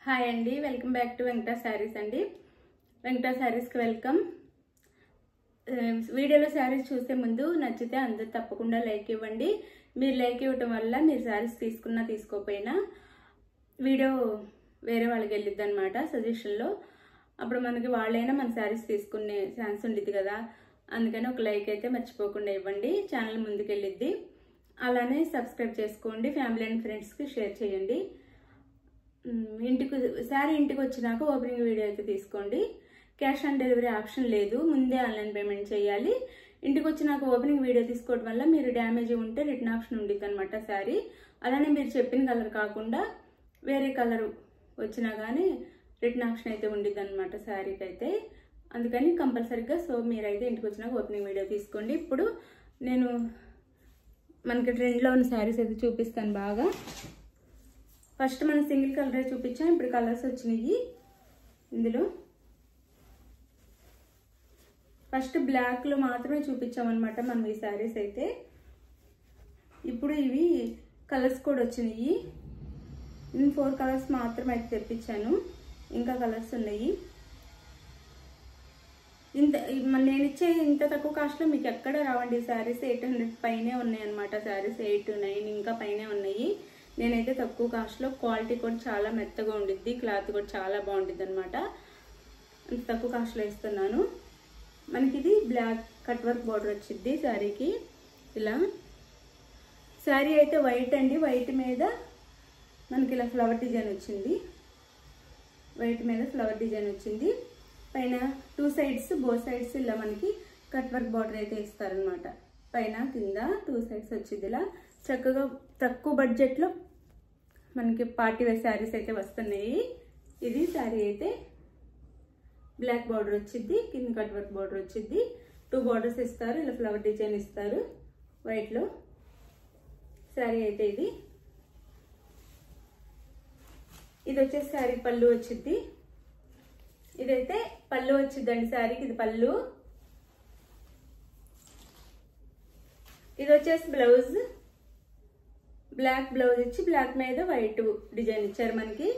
Hi అండి, welcome back to Venkata saris అండి. వెంకటా శారీస్కి వెల్కమ్. వీడియోలో శారీస్ చూసే ముందు నచ్చితే అందరూ తప్పకుండా లైక్ ఇవ్వండి. మీరు లైక్ ఇవ్వటం వల్ల మీరు శారీస్ తీసుకున్నా తీసుకోకపోయినా వీడియో వేరే వాళ్ళకి వెళ్ళిద్ది అనమాట సజెషన్లో. అప్పుడు మనకి వాళ్ళైనా మన శారీస్ తీసుకునే ఛాన్స్ ఉండిద్ది కదా, అందుకని ఒక లైక్ అయితే మర్చిపోకుండా ఇవ్వండి, ఛానల్ ముందుకు వెళ్ళిద్ది. అలానే సబ్స్క్రైబ్ చేసుకోండి, ఫ్యామిలీ అండ్ ఫ్రెండ్స్కి షేర్ చేయండి. శారీ ఇంటికి వచ్చినాక ఓపెనింగ్ వీడియో అయితే తీసుకోండి. క్యాష్ ఆన్ డెలివరీ ఆప్షన్ లేదు, ముందే ఆన్లైన్ పేమెంట్ చేయాలి. ఇంటికి వచ్చినాక ఓపెనింగ్ వీడియో తీసుకోవడం వల్ల మీరు డ్యామేజ్ ఉంటే రిటర్న్ ఆప్షన్ ఉండిద్ది అనమాట శారీ. అలానే మీరు చెప్పిన కలర్ కాకుండా వేరే కలర్ వచ్చినా కానీ రిటర్న్ ఆప్షన్ అయితే ఉండిద్ది అనమాట శారీకి అయితే. అందుకని కంపల్సరీగా మీరైతే ఇంటికి వచ్చినాక ఓపెనింగ్ వీడియో తీసుకోండి. ఇప్పుడు నేను మనకి ట్రెండ్లో ఉన్న శారీస్ అయితే చూపిస్తాను బాగా. ఫస్ట్ మనం సింగిల్ కలరే చూపించాం, ఇప్పుడు కలర్స్ వచ్చినాయి. ఇందులో ఫస్ట్ బ్లాక్లో మాత్రమే చూపించామన్నమాట మనం ఈ శారీస్ అయితే. ఇప్పుడు ఇవి కలర్స్ కూడా వచ్చినాయి. నేను 4 కలర్స్ మాత్రమే అయితే తెప్పించాను, ఇంకా కలర్స్ ఉన్నాయి. నేను ఇచ్చే ఇంత తక్కువ కాస్ట్లో మీకు ఎక్కడ రావండి శారీస్. 800 పైనే ఉన్నాయి అనమాట శారీస్, 8, 9 ఇంకా పైనే ఉన్నాయి. నేనైతే తక్కువ కాస్ట్లో, క్వాలిటీ కూడా చాలా మెత్తగా ఉండిద్ది, క్లాత్ కూడా చాలా బాగుంటుంది అనమాట. అంత తక్కువ కాస్ట్లో ఇస్తున్నాను. మనకి ఇది బ్లాక్ కట్ వర్క్ బార్డర్ వచ్చింది శారీకి. ఇలా శారీ అయితే వైట్ అండి, వైట్ మీద మనకి ఇలా ఫ్లవర్ డిజైన్ వచ్చింది. వైట్ మీద ఫ్లవర్ డిజైన్ వచ్చింది. పైన 2 సైడ్స్, బోత్ సైడ్స్ ఇలా మనకి కట్ వర్క్ బార్డర్ అయితే ఇస్తారనమాట. పైన కింద 2 సైడ్స్ వచ్చింది. ఇలా చక్కగా తక్కువ బడ్జెట్లో మనకి పార్టీ వేర్ శారీస్ అయితే వస్తున్నాయి. ఇది శారీ అయితే బ్లాక్ బార్డర్ వచ్చింది, కింద కట్ వర్క్ బార్డర్ వచ్చింది. 2 బార్డర్స్ ఇస్తారు, ఇలా ఫ్లవర్ డిజైన్ ఇస్తారు వైట్లో. శారీ అయితే ఇది వచ్చేసి శారీ పళ్ళు వచ్చింది. ఇదైతే పళ్ళు వచ్చిందండి శారీకి, ఇది పళ్ళు. ఇది వచ్చేసి బ్లౌజ్, బ్లాక్ బ్లౌజ్ ఇచ్చి బ్లాక్ మీద వైట్ డిజైన్ ఇచ్చారు మనకి.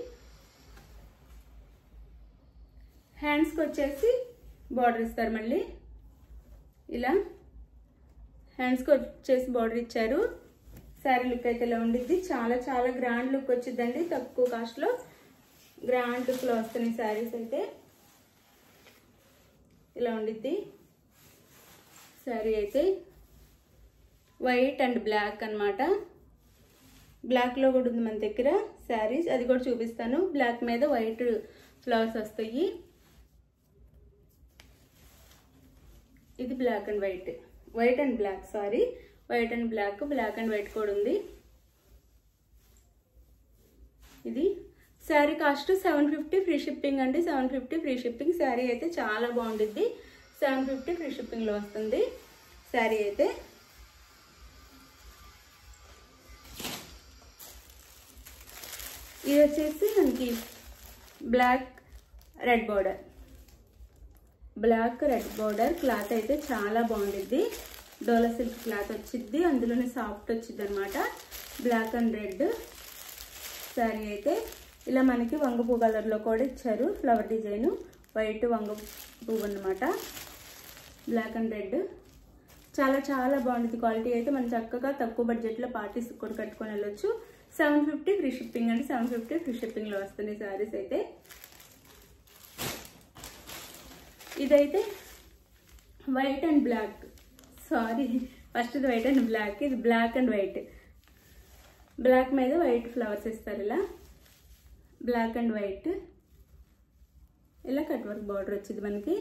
హ్యాండ్స్కి వచ్చేసి బార్డర్ ఇస్తారు మళ్ళీ. ఇలా హ్యాండ్స్కి వచ్చేసి బార్డర్ ఇచ్చారు. శారీ లుక్ అయితే ఇలా ఉండిద్ది. చాలా చాలా గ్రాండ్ లుక్ వచ్చిందండి, తక్కువ కాస్ట్లో గ్రాండ్ లుక్లో వస్తున్నాయి శారీస్ అయితే. ఇలా ఉండిద్ది శారీ అయితే. వైట్ అండ్ బ్లాక్ అనమాట. బ్లాక్లో కూడా ఉంది మన దగ్గర శారీస్, అది కూడా చూపిస్తాను. బ్లాక్ మీద వైట్ ఫ్లవర్స్ వస్తాయి. ఇది black and white, white and black, sorry white and black, black and white కూడా ఉంది. ఇది శారీ కాస్ట్ 750 ఫ్రీ షిప్పింగ్ అండి. 750 ఫ్రీ షిప్పింగ్. శారీ అయితే చాలా బాగుంటుంది. 750 ఫ్రీ షిప్పింగ్లో వస్తుంది శారీ అయితే. ఇది వచ్చేసి మనకి black red border, black red border. Cloth అయితే చాలా బాగుంటుంది. డోలా సిల్క్ క్లాత్ వచ్చింది, అందులోనే సాఫ్ట్ వచ్చింది అనమాట. బ్లాక్ అండ్ రెడ్ శారీ అయితే ఇలా మనకి వంగ పువ్వు కలర్లో కూడా ఇచ్చారు ఫ్లవర్ డిజైన్. వైట్ వంగ పువ్వు అనమాట, బ్లాక్ అండ్ రెడ్. చాలా చాలా బాగుంటుంది. క్వాలిటీ అయితే మనం చక్కగా తక్కువ బడ్జెట్లో పార్టీస్ కూడా కట్టుకొని వెళ్ళొచ్చు. 750 ఫ్రీ షిప్పింగ్ అండి. 750 ఫ్రీ షిప్పింగ్లో వస్తుంది శారీస్ అయితే. ఇదైతే white and black, sorry first ఇది వైట్ అండ్ బ్లాక్, ఇది బ్లాక్ అండ్ వైట్. బ్లాక్ మీద వైట్ ఫ్లవర్స్ ఇస్తారు. ఇలా బ్లాక్ అండ్ వైట్, ఇలా కట్ వర్క్ బార్డర్ వచ్చింది మనకి.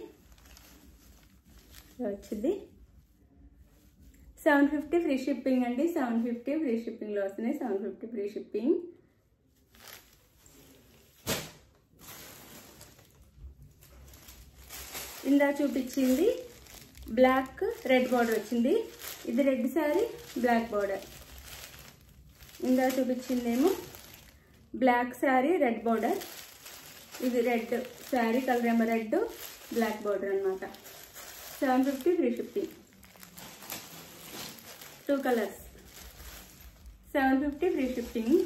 ఇలా వచ్చింది. 750 ఫ్రీ షిప్పింగ్ అండి. 750 ఫ్రీ షిప్పింగ్లో వస్తున్నాయి. 750 ఫ్రీ షిప్పింగ్. ఇందా చూపించింది బ్లాక్ రెడ్ బార్డర్ వచ్చింది. ఇది రెడ్ శారీ, బ్లాక్ బార్డర్. ఇందా చూపించిందేమో బ్లాక్ శారీ, రెడ్ బార్డర్. ఇది రెడ్ శారీ కలర్ ఏమో రెడ్, బ్లాక్ బార్డర్ అనమాట. 750 free shipping. 2 colours, 750 free shipping.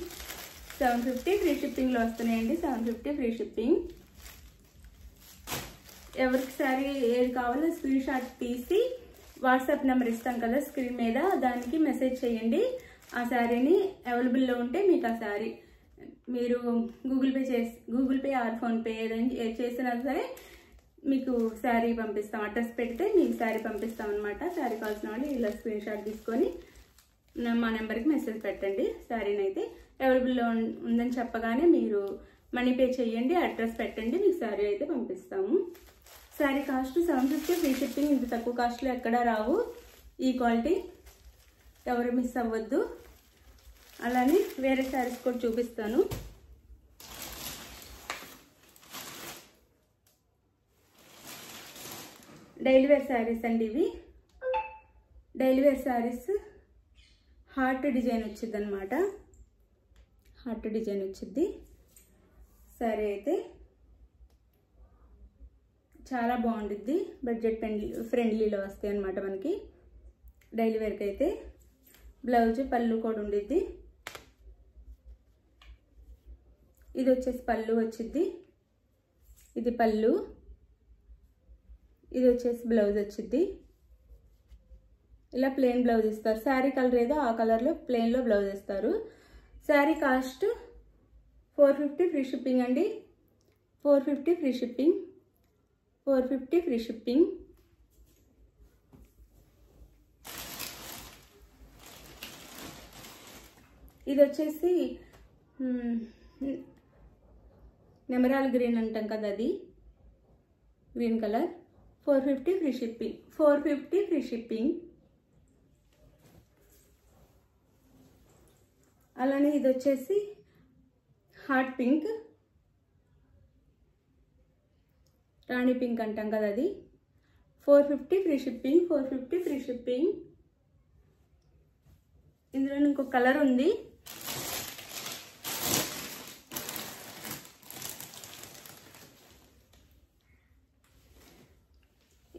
750 free షిప్పింగ్లో వస్తున్నాయండి. 750 ఫ్రీ షిప్పింగ్. ఎవరికి శారీ ఏది కావాలో స్క్రీన్ షాట్ తీసి వాట్సాప్ నెంబర్ ఇస్తాం కదా స్క్రీన్ మీద, దానికి మెసేజ్ చేయండి. ఆ శారీని అవైలబుల్లో ఉంటే మీకు ఆ శారీ మీరు గూగుల్ పే ఆర్ ఫోన్పే ఏదైనా చేసినా సరే మీకు శారీ పంపిస్తాం. అడ్రస్ పెడితే మీకు శారీ పంపిస్తాం అనమాట. శారీ కావాల్సిన వాళ్ళు ఇలా స్క్రీన్ షాట్ తీసుకొని మా నెంబర్కి మెసేజ్ పెట్టండి. శారీని అయితే అవైలబుల్లో ఉందని చెప్పగానే మీరు మనీ పే చేయండి, అడ్రస్ పెట్టండి, మీకు శారీ అయితే పంపిస్తాము. Sari cost 750 free shipping. ఇంత తక్కువ కాస్ట్లో ఎక్కడా రావు. ఈ క్వాలిటీ ఎవరు మిస్ అవ్వద్దు. అలానే వేరే శారీస్ కూడా చూపిస్తాను. డైలీ వేర్ శారీస్ అండి ఇవి. Daily wear saris heart design వచ్చింది అనమాట. హార్ట్ డిజైన్ వచ్చింది శారీ అయితే చాలా బాగుంటుంది. బడ్జెట్ ఫ్రెండ్లీలో వస్తాయి అనమాట మనకి. డైలీ వేర్కి అయితే బ్లౌజ్ పళ్ళు కూడా ఉండిద్ది. ఇది వచ్చేసి పళ్ళు వచ్చింది. ఇది పళ్ళు. ఇది వచ్చేసి బ్లౌజ్ వచ్చింది. ఇలా ప్లెయిన్ బ్లౌజ్ ఇస్తారు. శారీ కలర్ ఏదో ఆ కలర్లో ప్లెయిన్లో బ్లౌజ్ ఇస్తారు. శారీ కాస్ట్ 450 ఫ్రీ షిప్పింగ్ అండి. 450 ఫ్రీ షిప్పింగ్. 450 free shipping. ఇది వచ్చేసి నెమరాల్ గ్రీన్ అంటాం కదా, అది green colour. 450 free shipping. 450 free shipping. అలానే ఇది వచ్చేసి హాట్ పింక్, రాణి పింక్ అంటాం కదా, అది 450 ఫ్రీ షిప్పింగ్. 450 free shipping. ఇందులో ఇంకొక కలర్ ఉంది.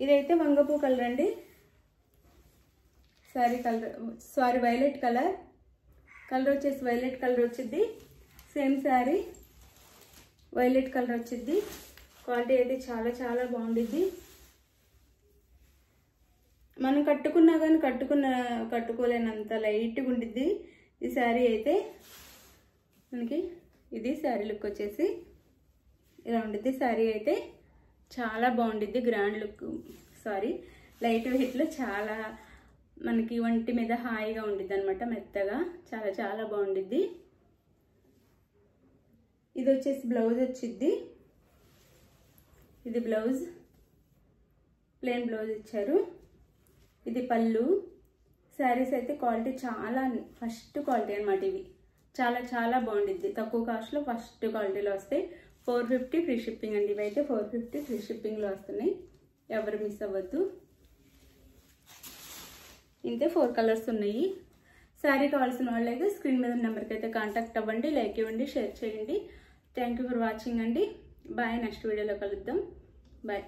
ఇదైతే వంగపూ కలర్ అండి. Violet colour. కలర్ వచ్చేసి వైలెట్ కలర్ వచ్చింది. సేమ్ శారీ వైలెట్ కలర్ వచ్చింది. క్వాలిటీ అయితే చాలా చాలా బాగుండిద్ది. మనం కట్టుకున్నా కానీ కట్టుకోలేనంత లైట్గా ఉండిద్ది ఈ శారీ అయితే మనకి. ఇది శారీ లుక్ వచ్చేసి ఇలా ఉండిద్ది. శారీ అయితే చాలా బాగుండిద్ది. గ్రాండ్ లుక్, లైట్ వెయిట్లో చాలా మనకి ఒంటి మీద హాయిగా ఉండిద్ది అనమాట. మెత్తగా చాలా చాలా బాగుండిద్ది. ఇది వచ్చేసి బ్లౌజ్ వచ్చిద్ది. ఇది బ్లౌజ్, ప్లెయిన్ బ్లౌజ్ ఇచ్చారు. ఇది పళ్ళు. శారీస్ అయితే క్వాలిటీ చాలా ఫస్ట్ క్వాలిటీ అనమాట. ఇవి చాలా చాలా బాగుండిద్ది. తక్కువ కాస్ట్లో ఫస్ట్ క్వాలిటీలో వస్తాయి. 450 ఫ్రీ షిప్పింగ్ అండి. ఇవైతే 450 ఫ్రీ షిప్పింగ్లో వస్తున్నాయి. ఎవరు మిస్ అవ్వద్దు. ఇంతే 4 కలర్స్ ఉన్నాయి. శారీ కావాల్సిన వాళ్ళు అయితే స్క్రీన్ మీద నెంబర్కి అయితే కాంటాక్ట్ అవ్వండి. లైక్ ఇవ్వండి, షేర్ చేయండి. థ్యాంక్ యూ ఫర్ వాచింగ్ అండి. బాయ్. నెక్స్ట్ వీడియోలో కలుద్దాం. బాయ్.